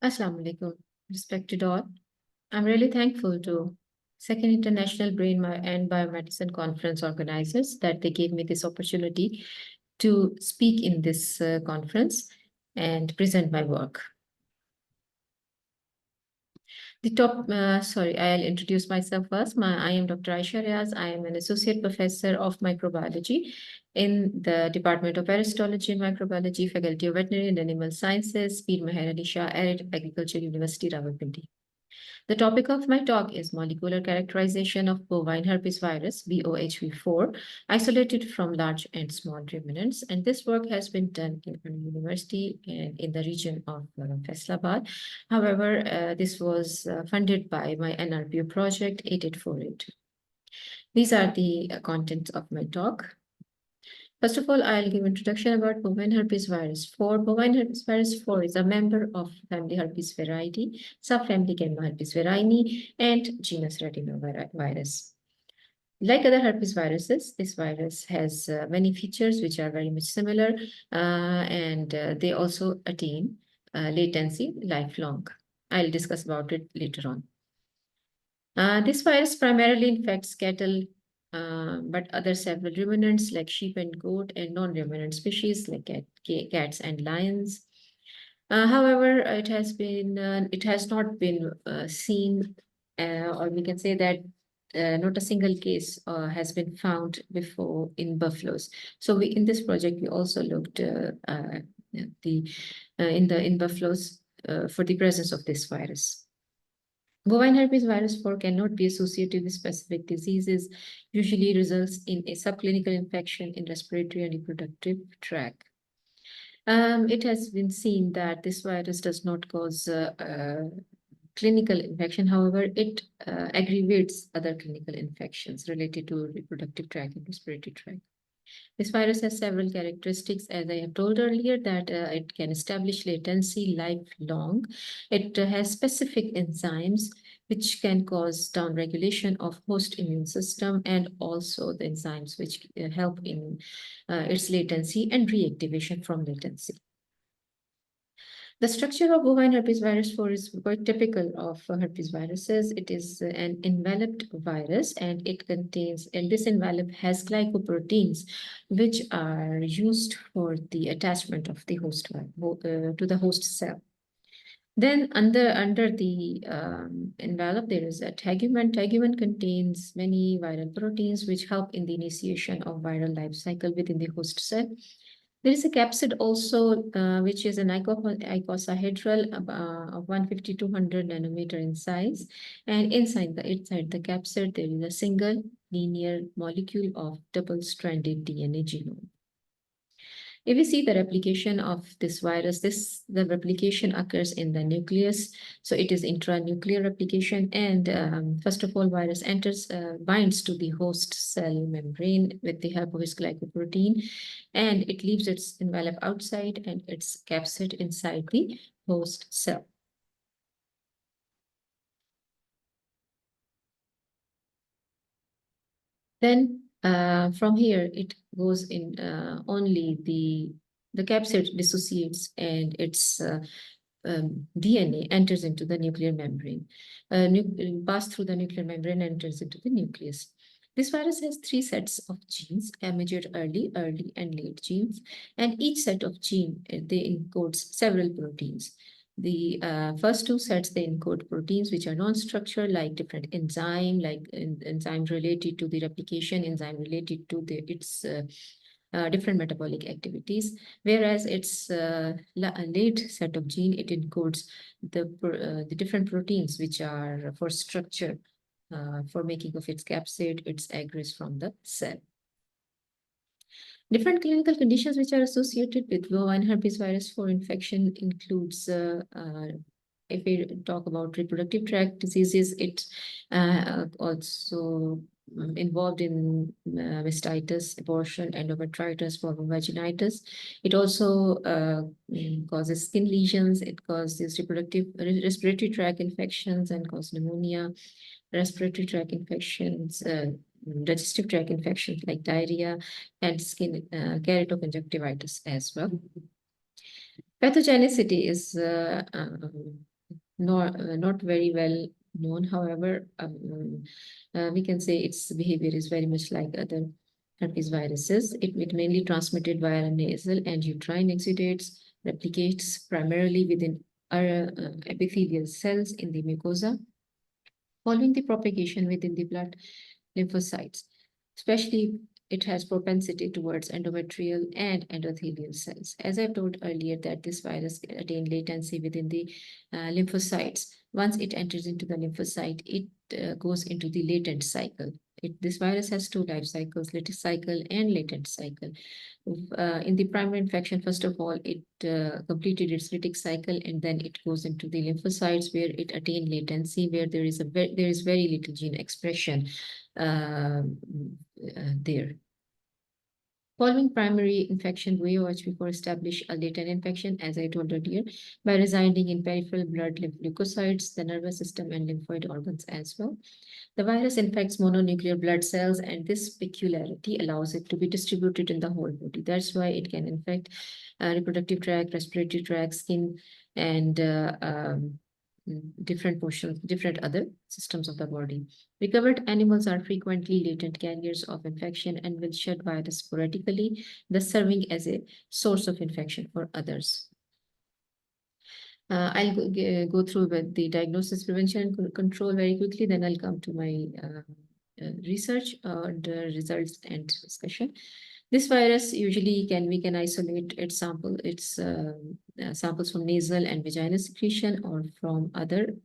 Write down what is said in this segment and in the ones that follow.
Assalamu alaikum, respected all. I'm really thankful to Second International and Biomedicine Conference organizers that they gave me this opportunity to speak in this conference and present my work. I'll introduce myself first. I am Dr. Aayesha Riaz. I am an associate professor of microbiology in the Department of Parasitology and Microbiology, Faculty of Veterinary and Animal Sciences, Peer Meher Ali Shah, Arid Agriculture University, Rawalpindi. The topic of my talk is molecular characterization of bovine herpes virus, BOHV4, isolated from large and small ruminants. And this work has been done in our university and in the region of Faisalabad. However, this was funded by my NRPO project 8848. These are the contents of my talk. First of all, I'll give introduction about bovine herpes virus 4. Bovine herpes virus 4 is a member of family herpes viridae, subfamily Gamma herpes virini, and genus retinovirus. Like other herpes viruses, this virus has many features which are very much similar, and they also attain latency lifelong. I'll discuss about it later on. This virus primarily infects cattle, but other several ruminants like sheep and goat and non-ruminant species like cats and lions. However, it has not been seen, or we can say that not a single case has been found before in buffaloes. So in this project we also looked in buffaloes for the presence of this virus. Bovine herpes virus 4 cannot be associated with specific diseases, usually results in a subclinical infection in respiratory and reproductive tract. It has been seen that this virus does not cause clinical infection. However, it aggravates other clinical infections related to reproductive tract and respiratory tract. This virus has several characteristics, as I have told earlier, that it can establish latency lifelong. It has specific enzymes which can cause downregulation of host immune system, and also the enzymes which help in its latency and reactivation from latency. The structure of bovine herpes virus 4 is quite typical of herpes viruses. It is an enveloped virus, and this envelope has glycoproteins, which are used for the attachment of the host to the host cell. Then under the envelope, there is a tegumen. Tegumen contains many viral proteins which help in the initiation of viral life cycle within the host cell. There is a capsid also, which is an icosahedral of 150 to 200 nanometer in size. And inside the capsid, there is a single linear molecule of double-stranded DNA genome. If we see the replication of this virus, the replication occurs in the nucleus. So it is intranuclear replication. And first of all, virus binds to the host cell membrane with the help of its glycoprotein, and it leaves its envelope outside and it's capsid inside the host cell. Then from here, it goes in only the capsid dissociates and its DNA enters into the nuclear membrane, pass through the nuclear membrane, enters into the nucleus. This virus has 3 sets of genes, measured early, and late genes, and each set of gene they encodes several proteins. The first 2 sets, they encode proteins which are non-structural, like different enzyme, like enzyme related to the replication, enzyme related to its different metabolic activities, whereas its late set of gene, it encodes the different proteins which are for structure, for making of its capsid, its egress from the cell. Different clinical conditions which are associated with bovine herpes virus 4 infection includes, if we talk about reproductive tract diseases, it also involved in mastitis, abortion, endometritis, vulvovaginitis. It also causes skin lesions. It causes respiratory tract infections and cause pneumonia, respiratory tract infections, digestive tract infections like diarrhea, and skin keratoconjunctivitis as well. Pathogenicity is not very well known. However, we can say its behavior is very much like other herpes viruses. It mainly transmitted via nasal and uterine exudates, replicates primarily within epithelial cells in the mucosa, following the propagation within the blood lymphocytes. Especially, it has propensity towards endometrial and endothelial cells. As I told earlier, that this virus can attain latency within the lymphocytes. Once it enters into the lymphocyte, it goes into the latent cycle. This virus has two life cycles, lytic cycle and latent cycle. In the primary infection, first of all, it completed its lytic cycle, and then it goes into the lymphocytes where it attained latency, where there is very little gene expression there. Following primary infection, VOH4 establish a latent infection, as I told earlier, by residing in peripheral blood leukocytes, the nervous system, and lymphoid organs as well. The virus infects mononuclear blood cells, and this peculiarity allows it to be distributed in the whole body. That's why it can infect reproductive tract, respiratory tract, skin, and different other systems of the body. Recovered animals are frequently latent carriers of infection and will shed virus sporadically, thus serving as a source of infection for others. I'll go through with the diagnosis, prevention, and control very quickly. Then I'll come to my research and results and discussion. This virus usually we can isolate its samples from nasal and vaginal secretion or from other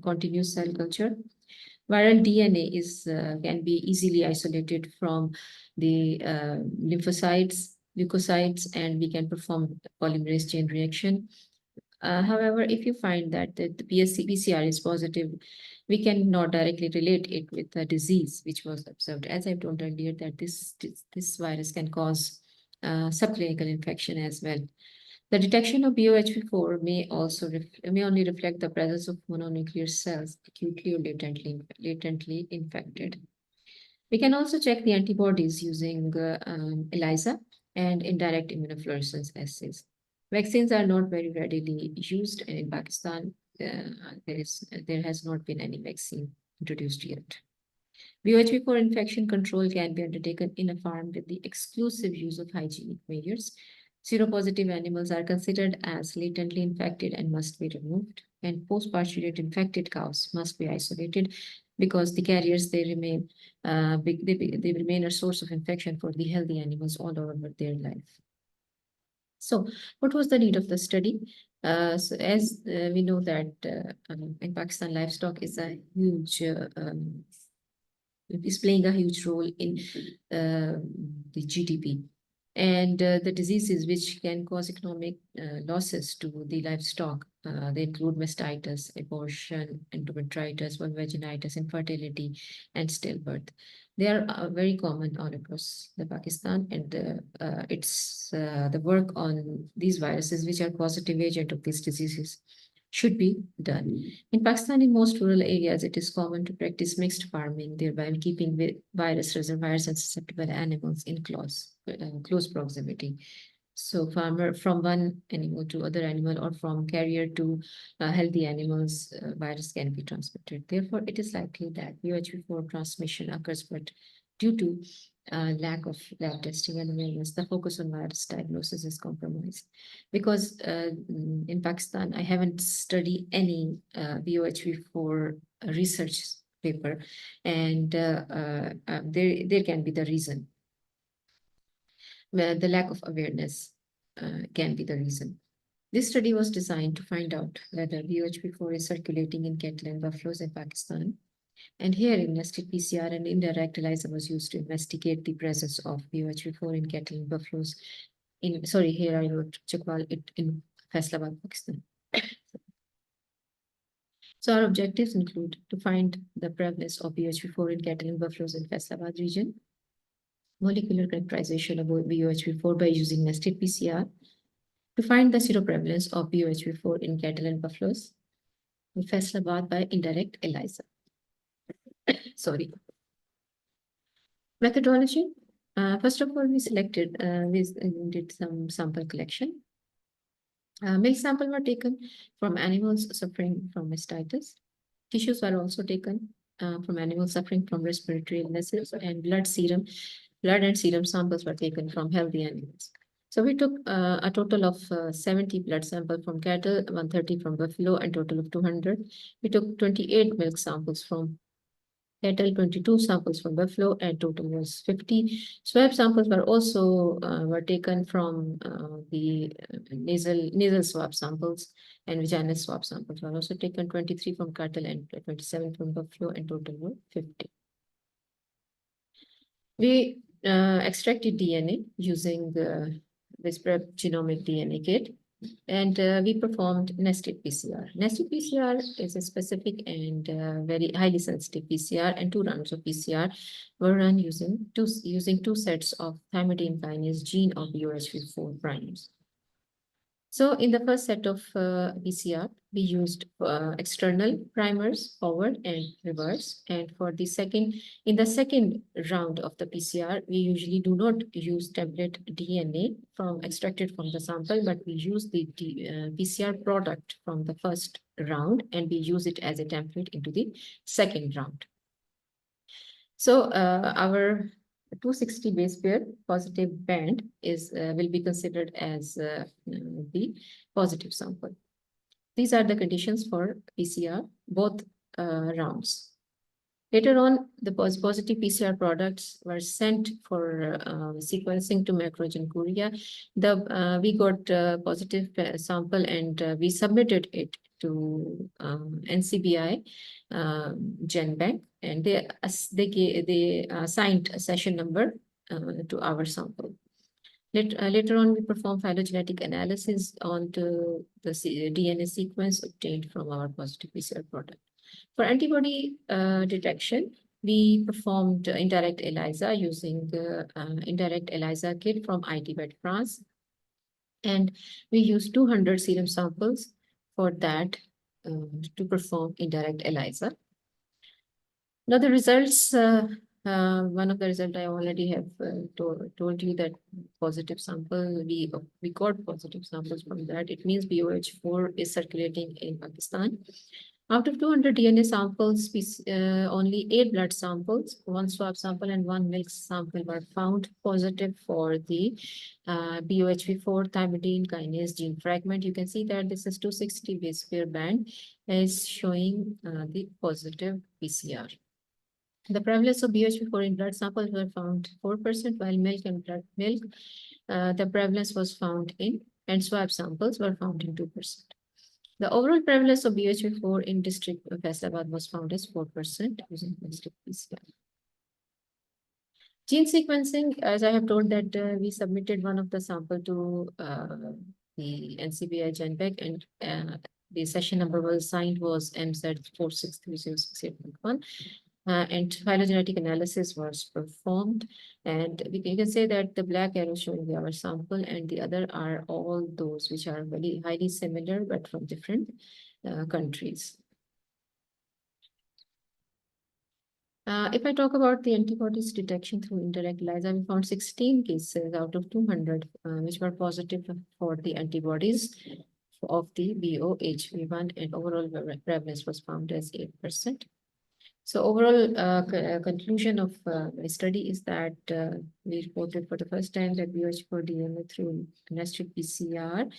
continuous cell culture. Viral DNA can be easily isolated from the lymphocytes, leukocytes, and we can perform polymerase chain reaction. However, if you find that the PCR is positive, we cannot directly relate it with the disease which was observed. As I told earlier, that this virus can cause subclinical infection as well. The detection of BOHP4 may only reflect the presence of mononuclear cells acutely or latently infected. We can also check the antibodies using ELISA and indirect immunofluorescence assays. Vaccines are not very readily used in Pakistan. There has not been any vaccine introduced yet. BOHP4 infection control can be undertaken in a farm with the exclusive use of hygienic measures. Seropositive animals are considered as latently infected and must be removed, and post-parturiate infected cows must be isolated because the carriers they remain a source of infection for the healthy animals all over their life. So, what was the need of the study? So as we know that in Pakistan, livestock is a huge is playing a huge role in the GDP. And the diseases which can cause economic losses to the livestock, they include mastitis, abortion, endometritis, vulvaginitis, infertility, and stillbirth. They are very common all across the Pakistan, and it's the work on these viruses, which are causative agent of these diseases, should be done. In Pakistan, in most rural areas, it is common to practice mixed farming, thereby keeping virus reservoirs and susceptible animals in close proximity. So farmer from one animal to other animal or from carrier to healthy animals, virus can be transmitted. Therefore, it is likely that VOH4 transmission occurs, but due to lack of lab testing and awareness, the focus on virus diagnosis is compromised. Because in Pakistan, I haven't studied any VOH4 research paper, and there can be the reason. The lack of awareness can be the reason. This study was designed to find out whether VOH4 is circulating in cattle and buffaloes in Pakistan. And here, nested PCR and indirect ELISA was used to investigate the presence of VOH4 in cattle and buffaloes. Here I wrote Chakwal, in Faisalabad, Pakistan. So our objectives include to find the prevalence of VOH4 in cattle and buffaloes in Faisalabad region, molecular characterization of VOH4 by using nested PCR, to find the seroprevalence of VOH4 in cattle and buffaloes in Faisalabad by indirect ELISA. Methodology. First of all, we did some sample collection. Milk samples were taken from animals suffering from mastitis. Tissues were also taken from animals suffering from respiratory illnesses, and blood and serum samples were taken from healthy animals. So we took a total of 70 blood samples from cattle, 130 from buffalo, and total of 200. We took 28 milk samples from cattle, 22 samples from buffalo, and total was 50. Swab samples were also were taken from the nasal swab samples, and vaginal swab samples were also taken, 23 from cattle and 27 from buffalo, and total were 50. We extracted DNA using this PrEP genomic DNA kit, and we performed nested PCR. Nested PCR is a specific and very highly sensitive PCR, and 2 rounds of PCR were run using two sets of thymidine kinase gene of UHV4 primers. So in the first set of PCR, we used external primers, forward and reverse. And in the second round of the PCR, we usually do not use template DNA extracted from the sample, but we use the PCR product from the first round, and we use it as a template into the second round. So our 260 base pair positive band will be considered as the positive sample. These are the conditions for PCR, both rounds. Later on, the positive PCR products were sent for sequencing to Macrogen Korea. We got a positive sample, and we submitted it to NCBI GenBank, and they assigned a session number to our sample. Later on, we perform phylogenetic analysis on the DNA sequence obtained from our positive PCR product. For antibody detection, we performed indirect ELISA using the indirect ELISA kit from ITBET France. And we used 200 serum samples for that to perform indirect ELISA. Now the results, one of the results I already have told you that positive sample, we got positive samples from that. It means BOH4 is circulating in Pakistan. Out of 200 DNA samples, only 8 blood samples, 1 swab sample, and 1 milk sample were found positive for the BOHV4 thymidine kinase gene fragment. You can see that this is 260 base pair band is showing the positive PCR. The prevalence of BOHV4 in blood samples were found 4%, while the prevalence was found in, and swab samples were found in 2%. The overall prevalence of BOHV4 in district of Faisalabad was found as 4% using district PCR. Gene sequencing, as I have told that we submitted one of the sample to the NCBI GenBank, and the session number was assigned was MZ4630681. And phylogenetic analysis was performed. And you can say that the black arrow showing our sample, and the other are all those which are very highly similar, but from different countries. If I talk about the antibodies detection through indirect ELISA, we found 16 cases out of 200 which were positive for the antibodies of the BOHV1, and overall prevalence was found as 8%. So overall conclusion of my study is that we reported for the first time that BOH4 DNA through nested PCR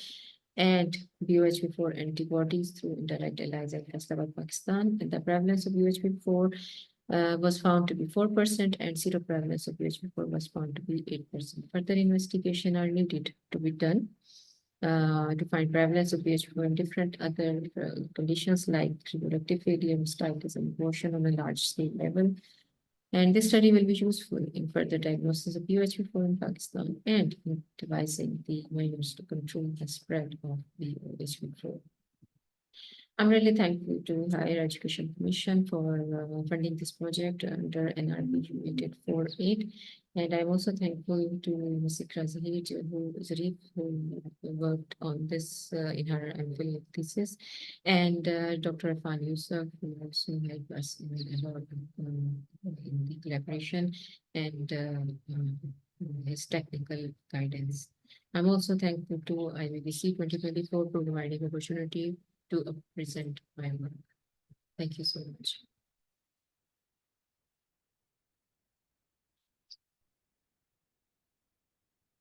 and BOHV4 antibodies through indirect ELISA in Faisalabad, Pakistan. And the prevalence of BOHV4 was found to be 4%, and seroprevalence of BOHV4 was found to be 8%. Further investigation are needed to be done to find prevalence of BOH4 in different other conditions like reproductive failure, mastitis, and abortion on a large scale level. And this study will be useful in further diagnosis of BOH4 in Pakistan and in devising the measures to control the spread of BOH4. I'm really thankful to Higher Education Commission for funding this project under NRB 848. And I'm also thankful to Ms. Zahid, who worked on this in her MPhil thesis, and Dr. Afan Yusuf, who also helped us in the collaboration and his technical guidance. I'm also thankful to IBBC 2024 for providing opportunity to present my work. Thank you so much.